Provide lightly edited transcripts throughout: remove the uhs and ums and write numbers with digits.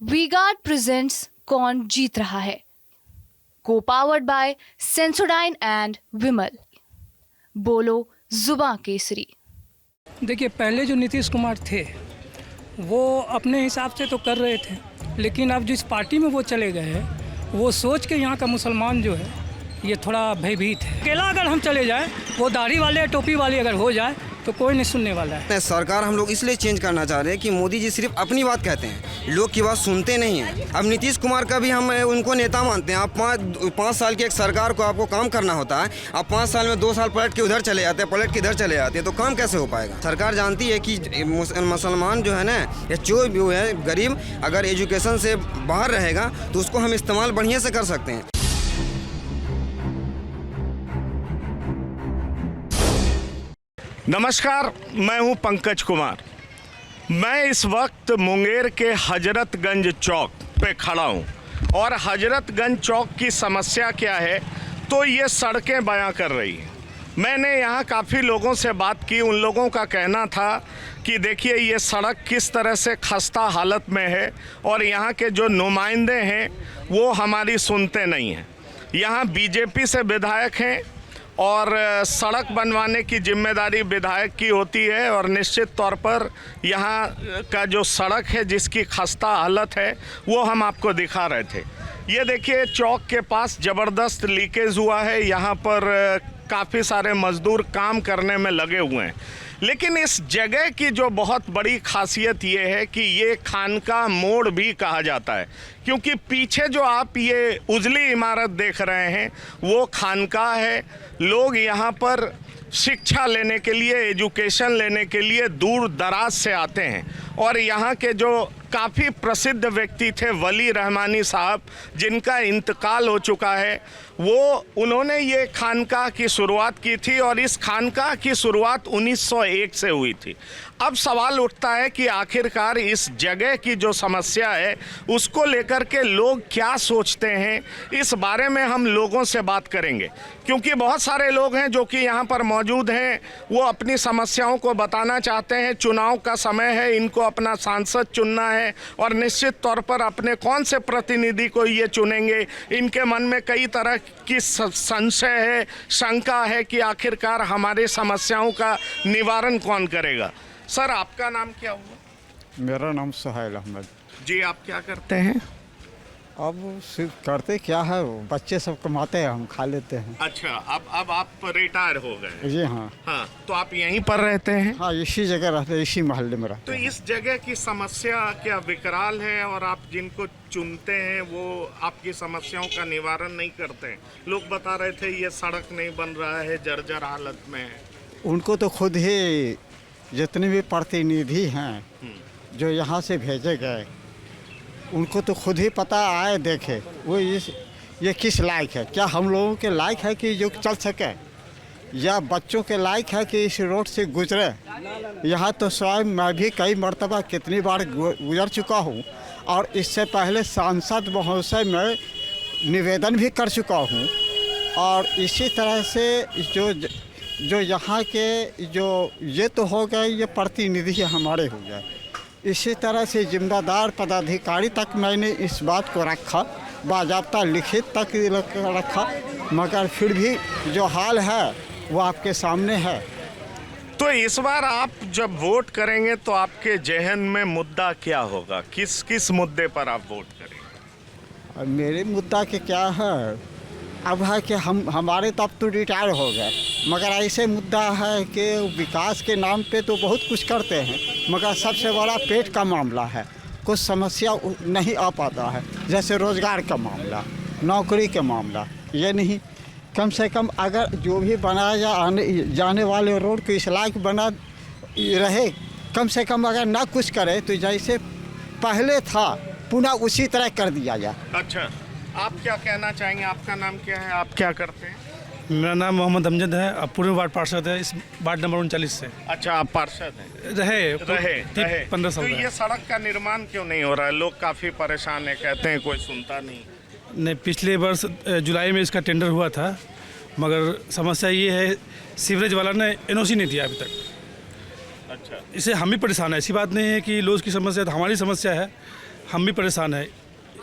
V-Guard presents कौन जीत रहा है, को पावर्ड बाय सेंसोडाइन एंड विमल। बोलो जुबां केसरी। देखिए, पहले जो नीतीश कुमार थे वो अपने हिसाब से तो कर रहे थे, लेकिन अब जिस पार्टी में वो चले गए हैं वो सोच के यहाँ का मुसलमान जो है ये थोड़ा भयभीत है। अकेला अगर हम चले जाएं, वो दाढ़ी वाले टोपी वाले अगर हो जाए तो कोई नहीं सुनने वाला है। सरकार हम लोग इसलिए चेंज करना चाह रहे हैं कि मोदी जी सिर्फ अपनी बात कहते हैं, लोग की बात सुनते नहीं हैं। अब नीतीश कुमार का भी हम उनको नेता मानते हैं। आप पाँच साल की एक सरकार को आपको काम करना होता है, आप 5 साल में 2 साल पलट के उधर चले जाते हैं, पलट के इधर चले जाते हैं, तो काम कैसे हो पाएगा। सरकार जानती है कि मुसलमान जो है ना, या जो भी है गरीब, अगर एजुकेशन से बाहर रहेगा तो उसको हम इस्तेमाल बढ़िया से कर सकते हैं। नमस्कार, मैं हूं पंकज कुमार। मैं इस वक्त मुंगेर के हजरतगंज चौक पे खड़ा हूं और हजरतगंज चौक की समस्या क्या है तो ये सड़कें बयां कर रही हैं। मैंने यहाँ काफ़ी लोगों से बात की, उन लोगों का कहना था कि देखिए ये सड़क किस तरह से खस्ता हालत में है और यहाँ के जो नुमाइंदे हैं वो हमारी सुनते नहीं हैं। यहाँ बीजेपी से विधायक हैं और सड़क बनवाने की जिम्मेदारी विधायक की होती है और निश्चित तौर पर यहाँ का जो सड़क है जिसकी खस्ता हालत है वो हम आपको दिखा रहे थे। ये देखिए, चौक के पास ज़बरदस्त लीकेज हुआ है, यहाँ पर काफ़ी सारे मज़दूर काम करने में लगे हुए हैं। लेकिन इस जगह की जो बहुत बड़ी खासियत ये है कि ये खानका मोड़ भी कहा जाता है, क्योंकि पीछे जो आप ये उजली इमारत देख रहे हैं वो खानका है। लोग यहाँ पर शिक्षा लेने के लिए, एजुकेशन लेने के लिए दूर दराज से आते हैं और यहाँ के जो काफ़ी प्रसिद्ध व्यक्ति थे वली रहमानी साहब, जिनका इंतकाल हो चुका है, उन्होंने ये खानका की शुरुआत की थी और इस खानका की शुरुआत 1901 से हुई थी। अब सवाल उठता है कि आखिरकार इस जगह की जो समस्या है उसको लेकर के लोग क्या सोचते हैं, इस बारे में हम लोगों से बात करेंगे, क्योंकि बहुत सारे लोग हैं जो कि यहाँ पर मौजूद हैं, वो अपनी समस्याओं को बताना चाहते हैं। चुनाव का समय है, इनको अपना सांसद चुनना है और निश्चित तौर पर अपने कौन से प्रतिनिधि को ये चुनेंगे, इनके मन में कई तरह की संशय है, शंका है कि आखिरकार हमारे समस्याओं का निवारण कौन करेगा। सर, आपका नाम क्या हुआ? मेरा नाम सुहेल अहमद जी। आप क्या करते हैं? अब सिर्फ करते क्या है, बच्चे सब कमाते हैं, हम खा लेते हैं। अच्छा, अब आप रिटायर हो गए? जी हाँ। हाँ, तो आप यहीं पर रहते हैं? हाँ, इसी जगह रहते हैं, इसी मोहल्ले में रहते तो हैं। इस जगह की समस्या क्या विकराल है और आप जिनको चुनते हैं वो आपकी समस्याओं का निवारण नहीं करते हैं? लोग बता रहे थे ये सड़क नहीं बन रहा है, जर्जर हालत में है। उनको तो खुद ही जितने भी प्रतिनिधि हैं जो यहाँ से भेजे गए, उनको तो खुद ही पता आए देखे वो ये किस लायक है। क्या हम लोगों के लायक है कि जो चल सके, या बच्चों के लायक है कि इस रोड से गुजरे। यहाँ तो स्वयं मैं भी कई मर्तबा कितनी बार गुजर चुका हूँ और इससे पहले सांसद महोदय में निवेदन भी कर चुका हूँ। और इसी तरह से जो यहाँ के जो ये तो हो गए, ये प्रतिनिधि हमारे हो गए, इसी तरह से जिम्मेदार पदाधिकारी तक मैंने इस बात को रखा, बाज़ाब्ता लिखित तक रखा, मगर फिर भी जो हाल है वो आपके सामने है। तो इस बार आप जब वोट करेंगे तो आपके जहन में मुद्दा क्या होगा? किस मुद्दे पर आप वोट करेंगे? मेरे मुद्दा के क्या है, अब है कि हमारे तो अब तो रिटायर हो गए, मगर ऐसे मुद्दा है कि विकास के नाम पे तो बहुत कुछ करते हैं, मगर सबसे बड़ा पेट का मामला है। कुछ समस्या नहीं आ पाता है, जैसे रोज़गार का मामला, नौकरी का मामला, ये नहीं। कम से कम अगर जो भी बनाया आने जाने वाले रोड को इस लायक बना रहे, कम से कम अगर ना कुछ करे तो जैसे पहले था पुनः उसी तरह कर दिया जाए। अच्छा, आप क्या कहना चाहेंगे? आपका नाम क्या है, आप क्या करते हैं? मेरा नाम मोहम्मद अमजद है, अब पूर्व वार्ड पार्षद है, इस वार्ड नंबर 39 से। अच्छा, आप पार्षद हैं? रहे 15 साल। तो ये सड़क का निर्माण क्यों नहीं हो रहा है? लोग काफ़ी परेशान है, कहते हैं कोई सुनता नहीं। पिछले वर्ष जुलाई में इसका टेंडर हुआ था, मगर समस्या ये है सीवरेज वाला ने NOC नहीं दिया अभी तक। अच्छा, इससे हम भी परेशान है। ऐसी बात नहीं है कि लोग की समस्या है, तो हमारी समस्या है। हम भी परेशान हैं।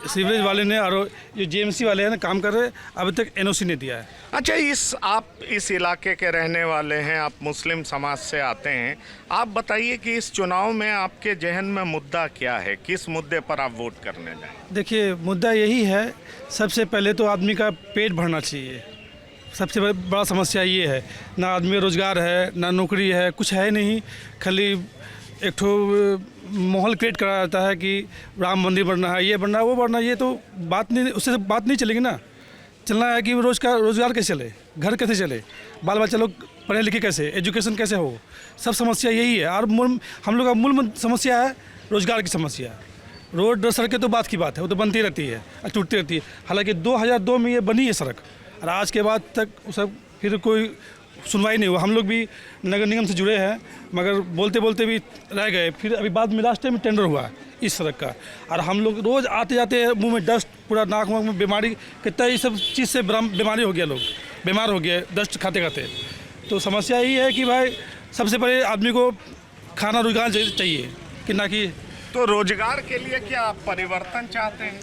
सीवरेज वाले ने और जो जेएमसी वाले हैं ना काम कर रहे हैं, अभी तक एनओसी नहीं दिया है। अच्छा, आप इस इलाके के रहने वाले हैं, आप मुस्लिम समाज से आते हैं, आप बताइए कि इस चुनाव में आपके जहन में मुद्दा क्या है, किस मुद्दे पर आप वोट करने जाएं? देखिए, मुद्दा यही है, सबसे पहले तो आदमी का पेट भरना चाहिए। सबसे बड़ा समस्या ये है, ना आदमी रोज़गार है, ना नौकरी है, कुछ है नहीं। खाली एक ठो माहौल क्रिएट करा जाता है कि राम मंदिर बनना है, ये बनना है, वो बनना है। ये तो बात नहीं, उससे बात नहीं चलेगी ना। चलना है कि रोज़गार कैसे चले, घर कैसे चले, बाल बच्चा लोग पढ़े लिखे कैसे, एजुकेशन कैसे हो, सब समस्या यही है। और हम लोग का मूल समस्या है रोज़गार की समस्या। रोड सड़कें तो बात की बात है, वो तो बनती रहती है और टूटती रहती है। हालांकि 2002 में ये बनी है सड़क, और आज के बाद तक सब फिर कोई सुनवाई नहीं हुआ। हम लोग भी नगर निगम से जुड़े हैं, मगर बोलते बोलते भी रह गए। फिर अभी बाद में लास्ट टाइम में टेंडर हुआ इस सड़क का, और हम लोग रोज़ आते जाते हैं, मुंह में डस्ट, पूरा नाक वाक में बीमारी, कितना ये सब चीज़ से बीमारी हो गया, लोग बीमार हो गए डस्ट खाते खाते। तो समस्या यही है कि भाई सबसे पहले आदमी को खाना रोजगार चाहिए कि ना कि। तो रोजगार के लिए क्या आप परिवर्तन चाहते हैं?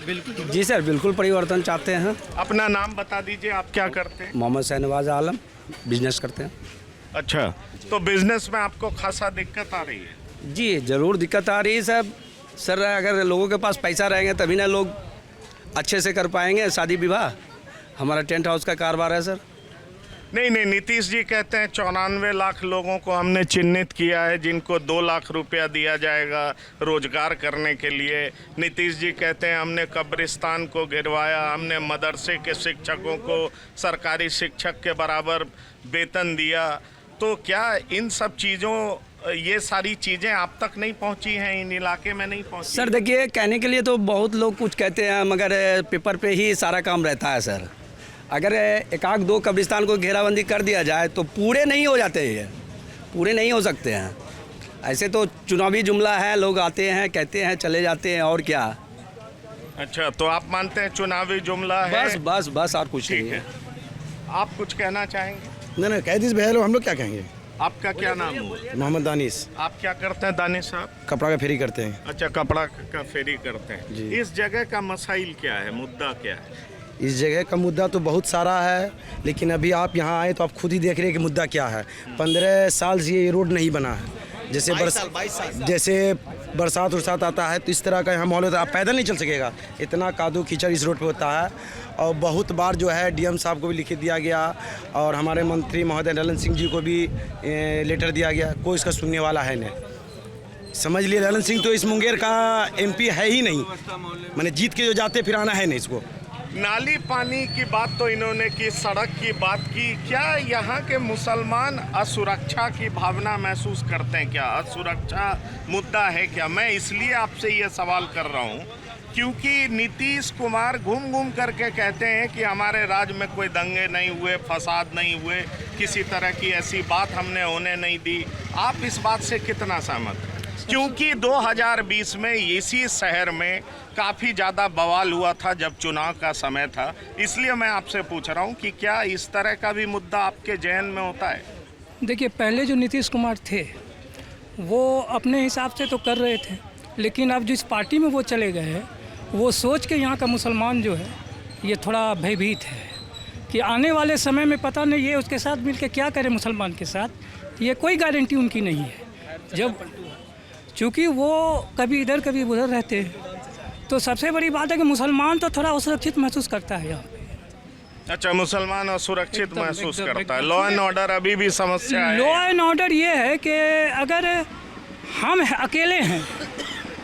बिल्कुल जी सर, बिल्कुल परिवर्तन चाहते हैं। अपना नाम बता दीजिए, आप क्या करते हैं? मोहम्मद शहनवाज आलम, बिजनेस करते हैं। अच्छा, तो बिजनेस में आपको खासा दिक्कत आ रही है? जी ज़रूर दिक्कत आ रही है सर। सर अगर लोगों के पास पैसा रहेंगे तभी ना लोग अच्छे से कर पाएंगे शादी विवाह। हमारा टेंट हाउस का कारोबार है सर। नहीं, नीतीश जी कहते हैं 94 लाख लोगों को हमने चिन्हित किया है जिनको 2 लाख रुपया दिया जाएगा रोजगार करने के लिए। नीतीश जी कहते हैं हमने कब्रिस्तान को गिरवाया, हमने मदरसे के शिक्षकों को सरकारी शिक्षक के बराबर वेतन दिया। तो क्या इन सब चीज़ों, ये सारी चीज़ें आप तक नहीं पहुंची हैं, इन इलाके में नहीं पहुंची? सर देखिए, कहने के लिए तो बहुत लोग कुछ कहते हैं, मगर पेपर पे ही सारा काम रहता है सर। अगर एक आध 2 कब्रिस्तान को घेराबंदी कर दिया जाए तो पूरे नहीं हो जाते, ये पूरे नहीं हो सकते हैं। ऐसे तो चुनावी जुमला है, लोग आते हैं, कहते हैं, चले जाते हैं, और क्या। अच्छा, तो आप मानते हैं चुनावी जुमला है? बस और कुछ नहीं है। आप कुछ कहना चाहेंगे? नहीं कैदिस भैया लोग, हम लोग क्या कहेंगे। आपका क्या नाम है? मोहम्मद दानिश। आप क्या करते हैं दानिश साहब? कपड़ा का फेरी करते हैं। अच्छा, कपड़ा का फेरी करते हैं जी। इस जगह का मसाइल क्या है, मुद्दा क्या है? इस जगह का मुद्दा तो बहुत सारा है, लेकिन अभी आप यहाँ आए तो आप खुद ही देख रहे हैं कि मुद्दा क्या है। 15 साल से ये रोड नहीं बना है। जैसे बरसात उरसात आता है तो इस तरह का यहाँ माहौल होता है, आप पैदल नहीं चल सकेगा, इतना कादू कीचड़ इस रोड पे होता है। और बहुत बार जो है डीएम साहब को भी लिख दिया गया, और हमारे मंत्री महोदय ललन सिंह जी को भी लेटर दिया गया, कोई इसका सुनने वाला है नहीं। समझ लिए, ललन सिंह तो इस मुंगेर का MP है ही नहीं, मैंने जीत के जो जाते फिर आना है नहीं इसको। नाली पानी की बात तो इन्होंने की, सड़क की बात की। क्या यहाँ के मुसलमान असुरक्षा की भावना महसूस करते हैं? क्या असुरक्षा मुद्दा है क्या? मैं इसलिए आपसे ये सवाल कर रहा हूँ क्योंकि नीतीश कुमार घूम करके कहते हैं कि हमारे राज्य में कोई दंगे नहीं हुए, फसाद नहीं हुए, किसी तरह की ऐसी बात हमने होने नहीं दी। आप इस बात से कितना सहमत हैं? क्योंकि 2020 में इसी शहर में काफ़ी ज़्यादा बवाल हुआ था जब चुनाव का समय था, इसलिए मैं आपसे पूछ रहा हूँ कि क्या इस तरह का भी मुद्दा आपके जहन में होता है? देखिए, पहले जो नीतीश कुमार थे वो अपने हिसाब से तो कर रहे थे, लेकिन अब जिस पार्टी में वो चले गए हैं, वो सोच के यहाँ का मुसलमान जो है ये थोड़ा भयभीत है कि आने वाले समय में पता नहीं ये उसके साथ मिलकर क्या करे मुसलमान के साथ, ये कोई गारंटी उनकी नहीं है। जब चूँकि वो कभी इधर कभी उधर रहते हैं, तो सबसे बड़ी बात है कि मुसलमान तो थोड़ा असुरक्षित महसूस करता है यहाँ पे। अच्छा, मुसलमान असुरक्षित महसूस करता है। लॉ एंड ऑर्डर अभी भी समस्या है। लॉ एंड ऑर्डर ये है कि अगर हम अकेले हैं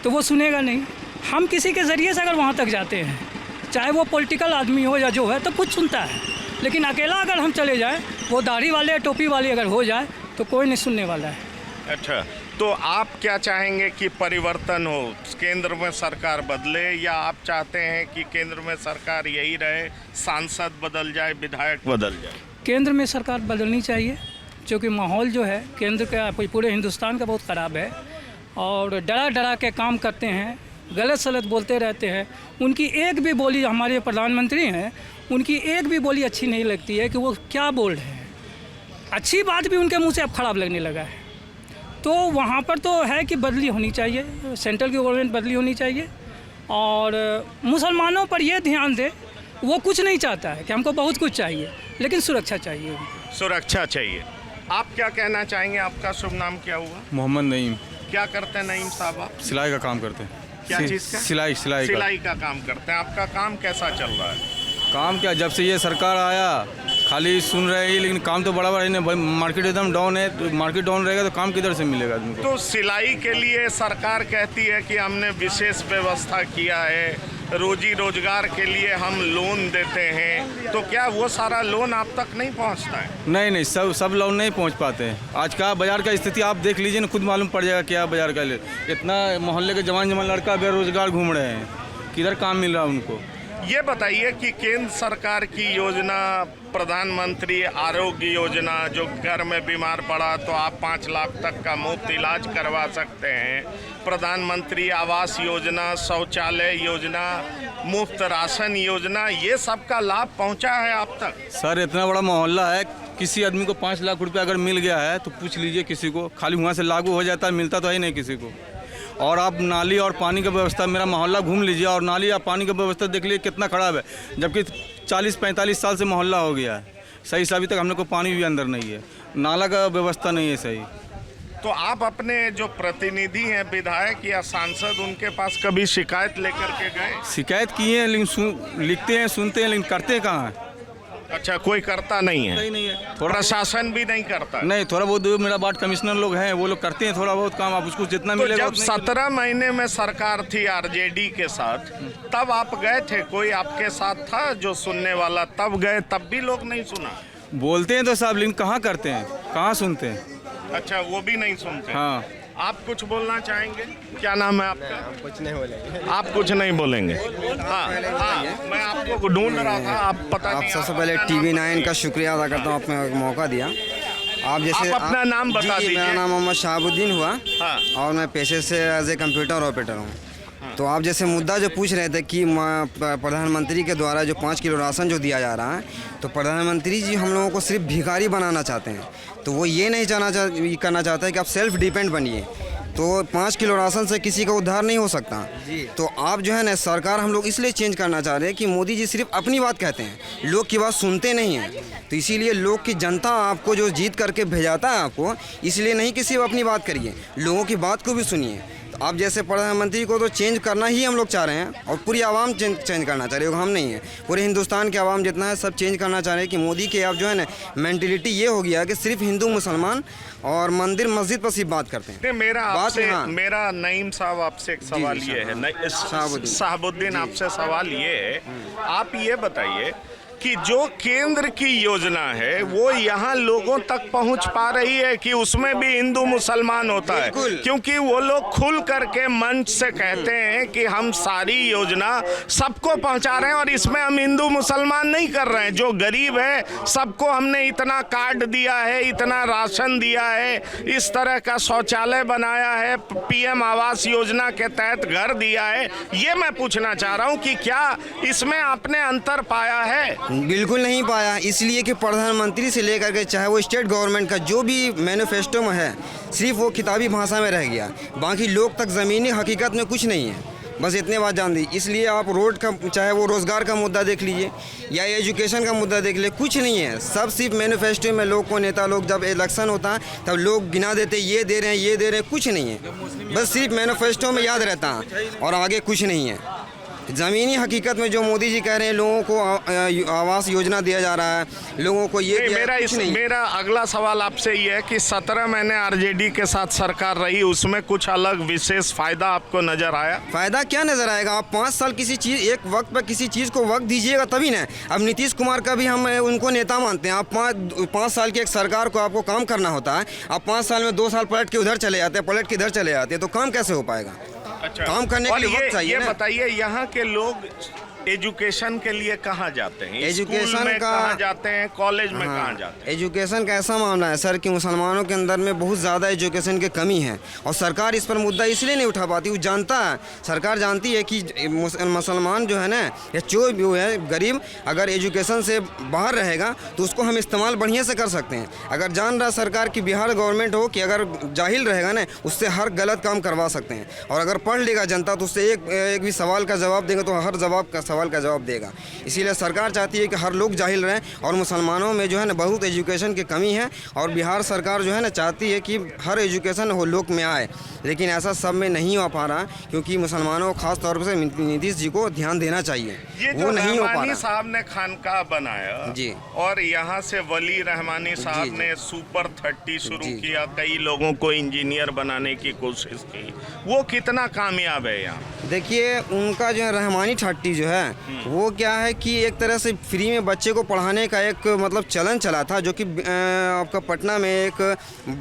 तो वो सुनेगा नहीं, हम किसी के ज़रिए से अगर वहाँ तक जाते हैं, चाहे वो पॉलिटिकल आदमी हो या जो है, तो कुछ सुनता है। लेकिन अकेला अगर हम चले जाएं, वो दाढ़ी वाले टोपी वाले अगर हो जाए तो कोई नहीं सुनने वाला है। अच्छा, तो आप क्या चाहेंगे कि परिवर्तन हो, केंद्र में सरकार बदले, या आप चाहते हैं कि केंद्र में सरकार यही रहे, सांसद बदल जाए, विधायक बदल जाए? केंद्र में सरकार बदलनी चाहिए, क्योंकि माहौल जो है केंद्र का पूरे हिंदुस्तान का बहुत ख़राब है, और डरा के काम करते हैं, गलत सलत बोलते रहते हैं। उनकी एक भी बोली, हमारे प्रधानमंत्री हैं, उनकी एक भी बोली अच्छी नहीं लगती है कि वो क्या बोल रहे हैं। अच्छी बात भी उनके मुंह से अब ख़राब लगने लगा है। तो वहाँ पर तो है कि बदली होनी चाहिए, सेंट्रल की गवर्नमेंट बदली होनी चाहिए और मुसलमानों पर ये ध्यान दे। वो कुछ नहीं चाहता है कि हमको बहुत कुछ चाहिए, लेकिन सुरक्षा चाहिए उनको। सुरक्षा चाहिए। आप क्या कहना चाहेंगे? आपका शुभ नाम क्या हुआ? मोहम्मद नईम। क्या करते हैं नईम साहब आप? सिलाई का काम करते हैं। क्या चीज़ का? सिलाई का काम करते हैं। आपका काम कैसा चल रहा है? काम क्या, जब से ये सरकार आया खाली सुन रहे हैं, लेकिन काम तो बड़ा बड़ा नहीं। मार्केट एकदम डाउन है, तो मार्केट डाउन रहेगा तो काम किधर से मिलेगा आदमी को? तो सिलाई के लिए सरकार कहती है कि हमने विशेष व्यवस्था किया है, रोजी रोजगार के लिए हम लोन देते हैं, तो क्या वो सारा लोन आप तक नहीं पहुंचता है? नहीं, सब लोन नहीं पहुंच पाते हैं। आज का बाजार का स्थिति आप देख लीजिए ना, खुद मालूम पड़ जाएगा क्या बाजार का। इतना मोहल्ले के जवान लड़का बेरोजगार घूम रहे हैं, किधर काम मिल रहा है उनको? ये बताइए कि केंद्र सरकार की योजना, प्रधानमंत्री आरोग्य योजना, जो घर में बीमार पड़ा तो आप 5 लाख तक का मुफ्त इलाज करवा सकते हैं, प्रधानमंत्री आवास योजना, शौचालय योजना, मुफ्त राशन योजना, ये सब का लाभ पहुंचा है आप तक? सर इतना बड़ा मोहल्ला है, किसी आदमी को 5 लाख रुपया अगर मिल गया है तो पूछ लीजिए किसी को, खाली वहाँ से लागू हो जाता है, मिलता तो है नहीं किसी को। और आप नाली और पानी की व्यवस्था, मेरा मोहल्ला घूम लीजिए और नाली या पानी की व्यवस्था देख लीजिए कितना खराब है, जबकि 40-45 साल से मोहल्ला हो गया है सही से, अभी तक हम लोग को पानी भी अंदर नहीं है, नाला का व्यवस्था नहीं है सही। तो आप अपने जो प्रतिनिधि हैं, विधायक या सांसद, उनके पास कभी शिकायत लेकर के गए? शिकायत किए हैं, लेकिन लिखते हैं, सुनते हैं, लेकिन करते कहाँ हैं? अच्छा, कोई करता नहीं है? नहीं है। प्रशासन भी नहीं करता? नहीं, थोड़ा बहुत मेरा वार्ड कमिश्नर लोग हैं, वो लोग करते हैं थोड़ा बहुत काम, आप उसको जितना तो मिलेगा। जब 17 महीने में सरकार थी आरजेडी के साथ, तब आप गए थे? कोई आपके साथ था जो सुनने वाला? तब गए, तब भी लोग नहीं सुना? बोलते हैं तो साहब, लेकिन कहाँ करते हैं, कहाँ सुनते हैं? अच्छा, वो भी नहीं सुनते? हाँ। आप कुछ बोलना चाहेंगे? क्या नाम है आपका? कुछ नहीं बोलेंगे। आप कुछ नहीं बोलेंगे? हाँ, मैं आपको ढूंढ रहा था, आप पता नहीं। सबसे पहले TV9 का शुक्रिया अदा करता हूँ, आपने मौका दिया। आप जैसे आप अपना नाम बता दीजिए। मेरा नाम मोहम्मद शहाबुद्दीन हुआ। हाँ। और मैं पेशे से एज ए कंप्यूटर ऑपरेटर हूँ। तो आप जैसे मुद्दा जो पूछ रहे थे कि प्रधानमंत्री के द्वारा जो 5 किलो राशन जो दिया जा रहा है, तो प्रधानमंत्री जी हम लोगों को सिर्फ भिखारी बनाना चाहते हैं। तो वो ये नहीं करना चाहता है कि आप सेल्फ डिपेंड बनिए। तो 5 किलो राशन से किसी का उद्धार नहीं हो सकता। तो आप जो है ना, सरकार हम लोग इसलिए चेंज करना चाह रहे हैं कि मोदी जी सिर्फ अपनी बात कहते हैं, लोग की बात सुनते नहीं हैं। तो इसीलिए लोग की जनता आपको जो जीत करके भेजाता है आपको, इसलिए नहीं कि सिर्फ अपनी बात करिए, लोगों की बात को भी सुनिए। तो आप जैसे प्रधानमंत्री को तो चेंज करना ही हम लोग चाह रहे हैं, और पूरी आवाम चेंज करना चाह रही है, हम नहीं है, पूरे हिंदुस्तान के आवाम जितना है सब चेंज करना चाह रहे हैं कि मोदी के अब जो है ना मेंटलिटी ये हो गया है कि सिर्फ हिंदू मुसलमान और मंदिर मस्जिद पर सिर्फ बात करते हैं। मेरा नईम साहब आपसे एक सवाल ये है, शहाबुद्दीन आपसे सवाल ये है, आप ये बताइए कि जो केंद्र की योजना है वो यहाँ लोगों तक पहुँच पा रही है कि उसमें भी हिंदू मुसलमान होता है? क्योंकि वो लोग खुल करके मंच से कहते हैं कि हम सारी योजना सबको पहुँचा रहे हैं और इसमें हम हिंदू मुसलमान नहीं कर रहे हैं। जो गरीब है सबको हमने इतना कार्ड दिया है, इतना राशन दिया है, इस तरह का शौचालय बनाया है, PM आवास योजना के तहत घर दिया है। ये मैं पूछना चाह रहा हूँ कि क्या इसमें आपने अंतर पाया है? बिल्कुल नहीं पाया, इसलिए कि प्रधानमंत्री से लेकर के चाहे वो स्टेट गवर्नमेंट का जो भी मैनिफेस्टो में है, सिर्फ वो किताबी भाषा में रह गया, बाकी लोग तक ज़मीनी हकीकत में कुछ नहीं है। बस इतने बात जान दी। इसलिए आप रोड का, चाहे वो रोज़गार का मुद्दा देख लीजिए या एजुकेशन का मुद्दा देख लीजिए, कुछ नहीं है, सब सिर्फ मैनिफेस्टो में लोग को, नेता लोग जब इलेक्शन होता है तब लोग गिना देते, ये दे रहे हैं, ये दे रहे हैं, कुछ नहीं है, बस सिर्फ मैनिफेस्टो में याद रहता है और आगे कुछ नहीं है। ज़मीनी हकीकत में जो मोदी जी कह रहे हैं, लोगों को आवास योजना दिया जा रहा है, लोगों को ये मेरा अगला सवाल आपसे ये है कि 17 महीने आरजेडी के साथ सरकार रही, उसमें कुछ अलग विशेष फ़ायदा आपको नज़र आया? फ़ायदा क्या नज़र आएगा? आप 5 साल किसी चीज़, एक वक्त पर किसी चीज़ को वक्त दीजिएगा तभी ना। अब नीतीश कुमार का भी हम उनको नेता मानते हैं। आप 5 साल की एक सरकार को आपको काम करना होता है, आप 5 साल में 2 साल पलट के उधर चले जाते हैं, पलट के इधर चले जाते हैं, तो काम कैसे हो पाएगा? अच्छा, काम करने के लिए वक्त चाहिए। ये बताइए, यहाँ के लोग एजुकेशन के लिए कहाँ जाते हैं? एजुकेशन स्कूल में का कहाँ जाते हैं? कॉलेज में हाँ, कहाँ जाते हैं? एजुकेशन का ऐसा मामला है सर कि मुसलमानों के अंदर में बहुत ज़्यादा एजुकेशन की कमी है और सरकार इस पर मुद्दा इसलिए नहीं उठा पाती। वो जानता है, सरकार जानती है कि मुसलमान जो है ना या जो भी है गरीब, अगर एजुकेशन से बाहर रहेगा तो उसको हम इस्तेमाल बढ़िया से कर सकते हैं। अगर जान रहा सरकार की बिहार गवर्नमेंट हो कि अगर जाहिल रहेगा ना उससे हर गलत काम करवा सकते हैं, और अगर पढ़ लेगा जनता तो उससे एक भी सवाल का जवाब देगा तो हर सवाल का जवाब देगा। इसीलिए सरकार चाहती है कि हर लोग जाहिल रहें, और मुसलमानों में जो है ना बहुत एजुकेशन की कमी है, और बिहार सरकार जो है ना चाहती है कि हर एजुकेशन वो लोग में आए, लेकिन ऐसा सब में नहीं हो पा रहा क्योंकि मुसलमानों को खास तौर से नीतीश जी को ध्यान देना चाहिए, वो नहीं हो पा रहा। साहब ने खानकाह बनाया जी, और यहाँ से वली रहमानी साहब ने सुपर 30 शुरू किया, कई लोगों को इंजीनियर बनाने की कोशिश की, वो कितना कामयाब है यहाँ? देखिए उनका जो है रहमानी 30 जो है वो क्या है कि एक तरह से फ्री में बच्चे को पढ़ाने का एक मतलब चलन चला था, जो कि आपका पटना में एक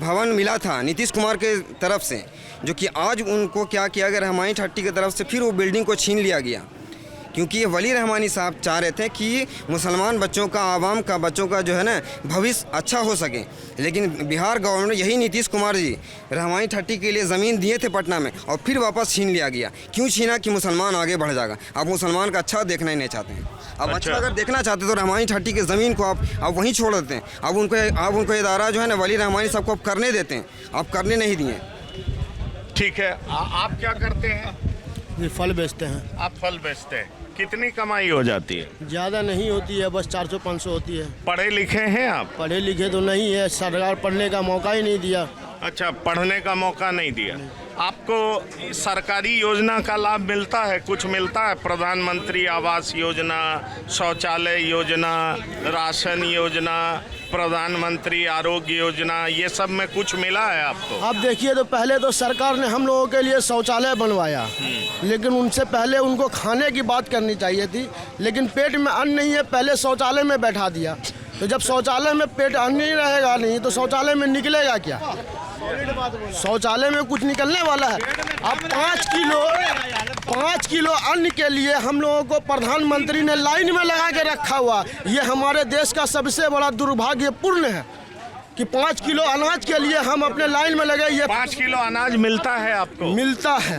भवन मिला था नीतीश कुमार के तरफ से, जो कि आज उनको क्या किया गया रहमानी 30 की तरफ से फिर वो बिल्डिंग को छीन लिया गया, क्योंकि ये वली रहमानी साहब चाह रहे थे कि मुसलमान बच्चों का, आवाम का, बच्चों का जो है ना भविष्य अच्छा हो सके। लेकिन बिहार गवर्नमेंट, यही नीतीश कुमार जी रहमानी 30 के लिए ज़मीन दिए थे पटना में और फिर वापस छीन लिया गया। क्यों छीना? कि मुसलमान आगे बढ़ जाएगा। आप मुसलमान का अच्छा देखना ही नहीं चाहते हैं। अब अच्छा अगर देखना चाहते तो रहमानी 30 की ज़मीन को आप वहीं छोड़ देते हैं। अब उनको इदारा जो है ना वली रहमानी साहब को आप करने देते हैं, आप करने नहीं दिए। ठीक है, आप क्या करते हैं? ये फल बेचते हैं। आप फल बेचते हैं, कितनी कमाई हो जाती है? ज़्यादा नहीं होती है, बस 400-500 होती है। पढ़े लिखे हैं आप? पढ़े लिखे तो नहीं है, सरकार पढ़ने का मौका ही नहीं दिया। अच्छा, पढ़ने का मौका नहीं दिया। आपको सरकारी योजना का लाभ मिलता है? कुछ मिलता है? प्रधानमंत्री आवास योजना, शौचालय योजना, राशन योजना, प्रधानमंत्री आरोग्य योजना, ये सब में कुछ मिला है आपको? अब देखिए, तो पहले तो सरकार ने हम लोगों के लिए शौचालय बनवाया, लेकिन उनसे पहले उनको खाने की बात करनी चाहिए थी, लेकिन पेट में अन्न नहीं है, पहले शौचालय में बैठा दिया। तो जब शौचालय में पेट अन्न नहीं रहेगा नहीं तो शौचालय में निकलेगा क्या? शौचालय में कुछ निकलने वाला है? अब 5 किलो अन्न के लिए हम लोगों को प्रधानमंत्री ने लाइन में लगा के रखा हुआ। ये हमारे देश का सबसे बड़ा दुर्भाग्यपूर्ण है कि 5 किलो अनाज के लिए हम अपने लाइन में लगे। ये 5 किलो अनाज मिलता है आपको? मिलता है,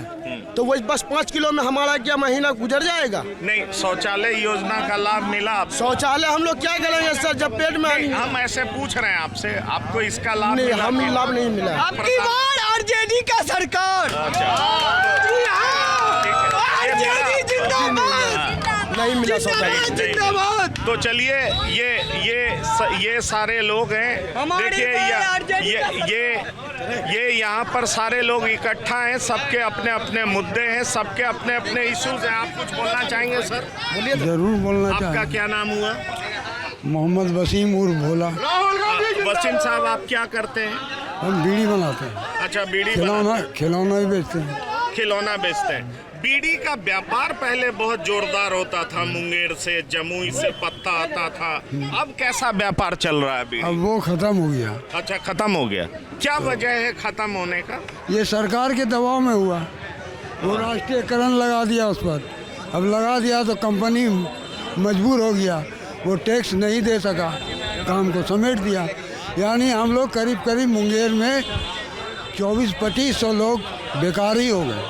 तो वही बस 5 किलो में हमारा क्या महीना गुजर जाएगा? नहीं, शौचालय योजना का लाभ मिला आपको? शौचालय हम लोग क्या करेंगे सर, जब पेट में हम ऐसे पूछ रहे हैं आपसे, आपको इसका लाभ नहीं, मिला? हम लाभ नहीं मिला। आपकी बार आरजेडी का सरकार। आरजेडी जिंदाबाद। नहीं मिला शौचालय। जिंदाबाद। तो चलिए, ये सारे लोग हैं, देखिए ये यहाँ पर सारे लोग इकट्ठा हैं, सबके अपने अपने मुद्दे हैं, सबके अपने अपने इश्यूज हैं। आप कुछ बोलना चाहेंगे सर? बोलिए। जरूर बोलना आपका चाहेंगे। क्या नाम हुआ? मोहम्मद वसीम उर्फ भोला। वसीम साहब, आप क्या करते हैं? हम बीड़ी बनाते हैं। अच्छा, बीड़ी खिलौना ही बेचते हैं। खिलौना बेचते हैं। बीड़ी का व्यापार पहले बहुत जोरदार होता था, मुंगेर से, जमुई से पत्ता आता था। अब कैसा व्यापार चल रहा है बीड़ी? अब वो खत्म हो गया। अच्छा, खत्म हो गया। क्या वजह है खत्म होने का? ये सरकार के दबाव में हुआ। वो राष्ट्रीयकरण लगा दिया उस पर। अब लगा दिया तो कंपनी मजबूर हो गया, वो टैक्स नहीं दे सका, काम को समेट दिया। यानी हम लोग करीब करीब मुंगेर में 24-2500 लोग बेकार ही हो गए।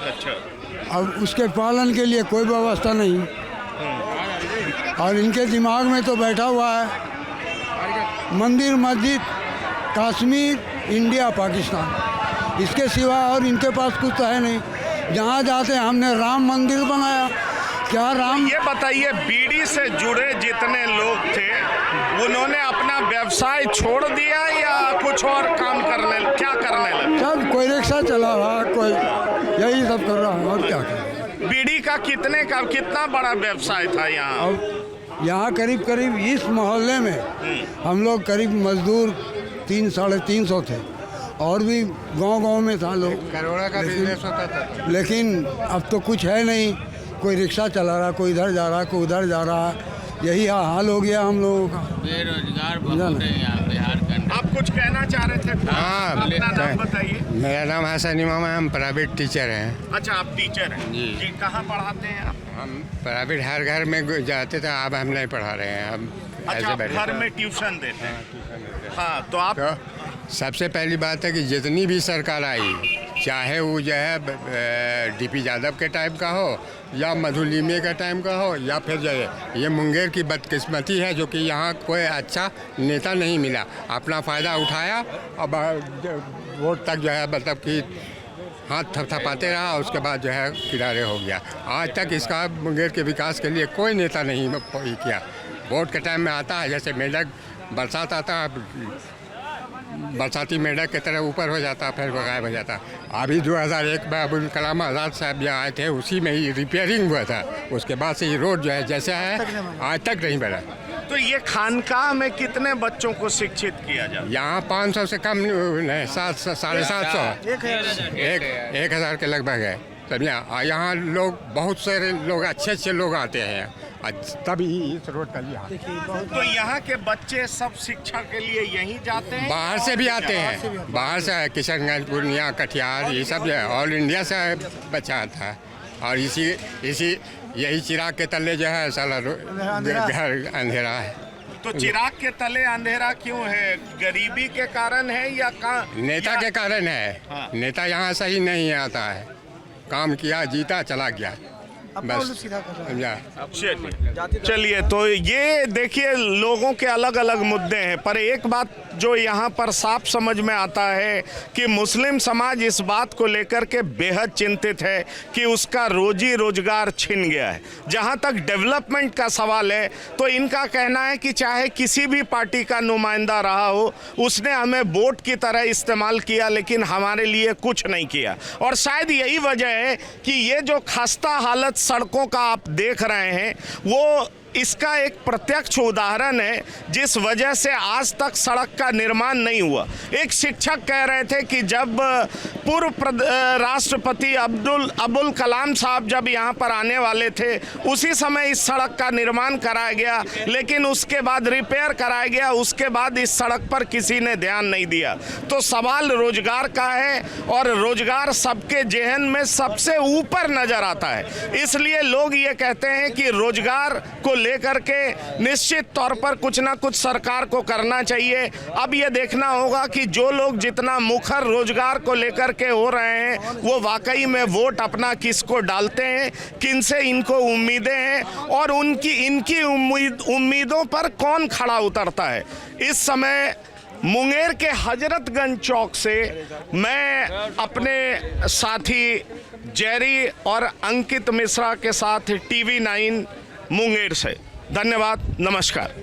अच्छा। अब उसके पालन के लिए कोई व्यवस्था नहीं, और इनके दिमाग में तो बैठा हुआ है मंदिर, मस्जिद, कश्मीर, इंडिया, पाकिस्तान, इसके सिवा और इनके पास कुछ तो है नहीं। जहाँ जाते हैं हमने राम मंदिर बनाया, क्या राम? ये बताइए, बीड़ी से जुड़े जितने लोग थे उन्होंने अपना व्यवसाय छोड़ दिया या कुछ और काम क्या करने लगे? सब कोई रिक्शा चला रहा, कोई यही सब कर रहा है, और क्या कर। बीड़ी का कितना बड़ा व्यवसाय था यहाँ? अब यहाँ करीब करीब इस मोहल्ले में हम लोग करीब मजदूर 300-350 थे, और भी गांव में था लोग, करोड़ा का बिजनेस होता था। लेकिन अब तो कुछ है नहीं। कोई रिक्शा चला रहा, कोई इधर जा रहा, कोई उधर जा रहा, यही हाल हो गया हम लोगों का। बेरोजगार बहुत है यहाँ बिहार का। आप कुछ कहना चाह रहे थे? हाँ, अपना नाम बताइए। मेरा नाम हसन इमाम है, हम प्राइवेट टीचर हैं। अच्छा, आप टीचर हैं जी? कहाँ पढ़ाते हैं आप? हम प्राइवेट हर घर में जाते थे, अब हम नहीं पढ़ा रहे हैं, हम अच्छा, ऐसे आप बैठे घर हैं। में ट्यूशन देते हैं? हाँ, तो आप तो सबसे पहली बात है कि जितनी भी सरकार आई, चाहे वो जो है डीपी यादव के टाइम का हो या मधुलिमे के टाइम का हो या फिर जो है ये मुंगेर की बदकिस्मती है जो कि यहाँ कोई अच्छा नेता नहीं मिला। अपना फ़ायदा उठाया, अब वोट तक जो है मतलब कि हाथ थपथपाते रहा, उसके बाद जो है किनारे हो गया। आज तक इसका मुंगेर के विकास के लिए कोई नेता नहीं किया। वोट के टाइम में आता है, जैसे मेढक बरसात आता है, बरसाती मेढक की तरह ऊपर हो जाता, फिर गायब हो जाता। अभी 2001 में अबुल कलाम आज़ाद साहब जो आए थे, उसी में ही रिपेयरिंग हुआ था। उसके बाद से ये रोड जो है जैसा है आज तक नहीं बना। तो ये खानकाह में कितने बच्चों को शिक्षित किया जाता है? यहाँ 500 से कम नहीं, 700-750, 1,000 के लगभग है। समझा? यहाँ लोग बहुत सारे लोग अच्छे लोग आते हैं, तभी इस रोड का लिया। तो यहाँ के बच्चे सब शिक्षा के लिए यहीं जाते हैं? बाहर से भी आते हैं, बाहर से किशनगंज, पूर्णिया, कटिहार, ये सब जो है ऑल इंडिया से बच्चा आता है। और यही चिराग के तले जो है साला घर अंधेरा है। तो चिराग के तले अंधेरा क्यों है? गरीबी के कारण है या नेता के कारण है। हाँ। नेता यहाँ सही नहीं आता है, काम किया, जीता, चला गया, बस। चलिए, तो ये देखिए लोगों के अलग अलग मुद्दे हैं, पर एक बात जो यहाँ पर साफ समझ में आता है कि मुस्लिम समाज इस बात को लेकर के बेहद चिंतित है कि उसका रोजी रोजगार छिन गया है। जहाँ तक डेवलपमेंट का सवाल है तो इनका कहना है कि चाहे किसी भी पार्टी का नुमाइंदा रहा हो, उसने हमें वोट की तरह इस्तेमाल किया लेकिन हमारे लिए कुछ नहीं किया। और शायद यही वजह है कि ये जो खस्ता हालत सड़कों का आप देख रहे हैं वो इसका एक प्रत्यक्ष उदाहरण है, जिस वजह से आज तक सड़क का निर्माण नहीं हुआ। एक शिक्षक कह रहे थे कि जब पूर्व राष्ट्रपति अबुल कलाम साहब जब यहाँ पर आने वाले थे उसी समय इस सड़क का निर्माण कराया गया, लेकिन उसके बाद रिपेयर कराया गया, उसके बाद इस सड़क पर किसी ने ध्यान नहीं दिया। तो सवाल रोजगार का है और रोजगार सबके जेहन में सबसे ऊपर नजर आता है। इसलिए लोग ये कहते हैं कि रोजगार को लेकर के निश्चित तौर पर कुछ ना कुछ सरकार को करना चाहिए। अब ये देखना होगा कि जो लोग जितना मुखर रोजगार को लेकर के हो रहे हैं वो वाकई में वोट अपना किसको डालते हैं, किन से इनको उम्मीदें हैं और इनकी उम्मीदों पर कौन खड़ा उतरता है। इस समय मुंगेर के हजरतगंज चौक से मैं अपने साथी जेरी और अंकित मिश्रा के साथ TV9 मुंगेर से। धन्यवाद, नमस्कार।